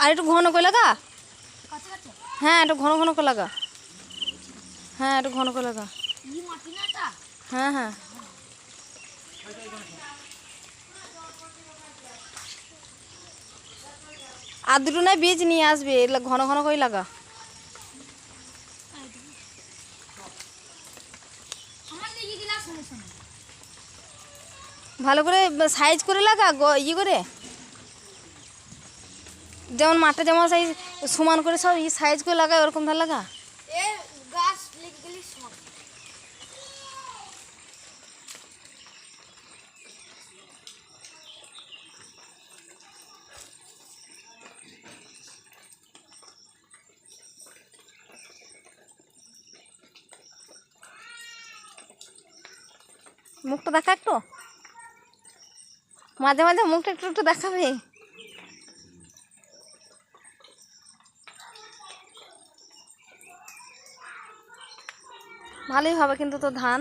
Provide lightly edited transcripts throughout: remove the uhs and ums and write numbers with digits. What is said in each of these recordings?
আর একটু ঘন করে লাগা। হ্যাঁ একটু ঘন ঘন করে লাগা। হ্যাঁ একটু ঘন করে লাগা। হ্যাঁ হ্যাঁ আর দুটো নয় বীজ নিয়ে আসবে, এগুলো ঘন ঘন করে লাগা। ভালো করে সাইজ করে লাগা, ইয়ে করে যেমন মাঠে যেমন সাইজ সমান করে সব সাইজ করে লাগা, ওরকম ধার লাগা। মুখটা দেখা একটু, মাঝে মাঝে মুখটা একটু একটু দেখাবে। ভালোই হবে কিন্তু তো ধান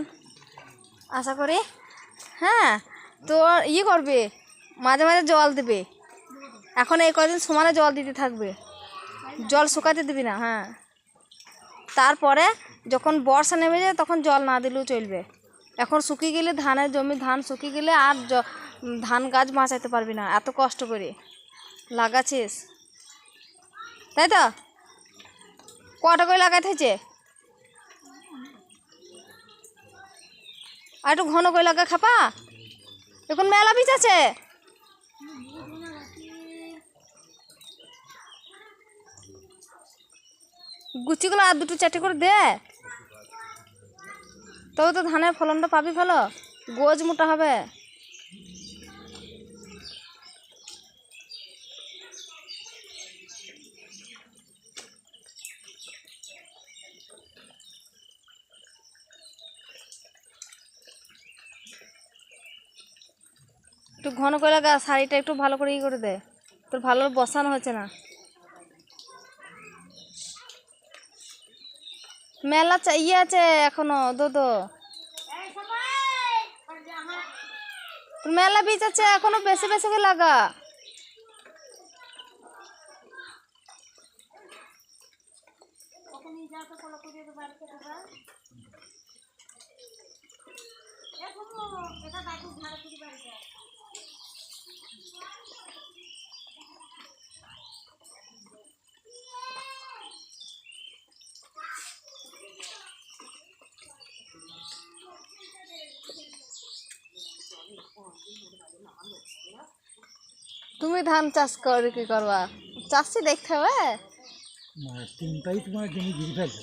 আশা করি। হ্যাঁ তো ইয়ে করবে, মাঝে মাঝে জল দেবে। এখন এই কদিন সমানে জল দিতে থাকবে, জল শুকাতে দিবি না। হ্যাঁ তারপরে যখন বর্ষা নেমে যায় তখন জল না দিলেও চলবে। এখন শুকিয়ে গেলে ধানের জমি, ধান শুকিয়ে গেলে আর ধান গাছ বাঁচাতে পারবি না, এত কষ্ট করে লাগাচ্ছিস। তাই তো কটা করে লাগাতে হয়েছে, আর একটু ঘন করে লাগা খাপা। এখন মেলা বীজ আছে, গুচিগুলো আর দুটো চারটে করে দে, তবে তো ধানের ফলনটা পাবি ভালো, গোজ মোটা হবে। একটু ঘন করে লাগা, শাড়িটা একটু ভালো করে ই করে দে, তোর ভালো বসানো হচ্ছে না। মেলা ইয়ে আছে এখনো দোদো, তোর মেলা বীজ আছে এখনো, বেশি বেশি করে লাগা। তুমি ধান চাষ করে কি করবা, চাষি দেখতে হবে। তিনটাই তোমার জমি ঘিরে ফেলছে।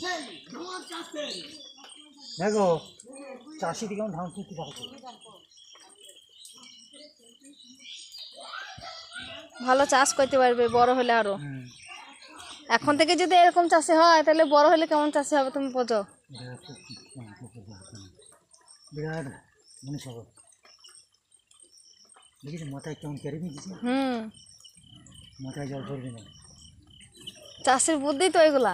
দেখো চাষি কেমন ধান করতে পারছে। ভালো চাষ করতে পারবে বড় হলে আরো। এখন থেকে যদি এরকম চাষি হয় তাহলে বড় হলে কেমন চাষি হবে তুমি বোঝো। বিরাট মনে সব দেখেছি, মাথায় কেমন কেড়ে নিয়েছি, মাথায় জল ধরবে না। চাষির বুদ্ধি তো এগুলা।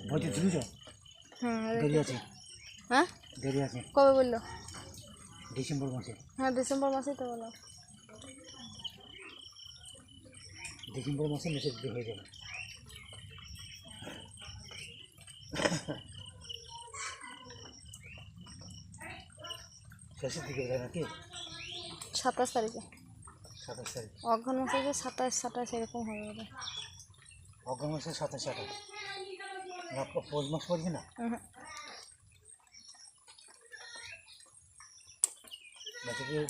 হয়তো ঝুঁজ দেরি আছে। হ্যাঁ দেরি আছে, কবে বললো? ডিসেম্বর মাসে। হ্যাঁ ডিসেম্বর মাসেই তো বলো। ডিসেম্বর মাসে মেসেজ হয়ে যাবে। শেষের দিকে যায় নাকি? 27 তারিখে, 27 তারিখ। অঘ্রান মাসে যে 27 এরকম হয়ে যাবে। অঘ্রান মাসে 27 28 পৌষ মাস পড়বে না।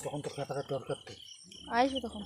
তখন তো খেতাটা দরকার তো, আসবে তখন।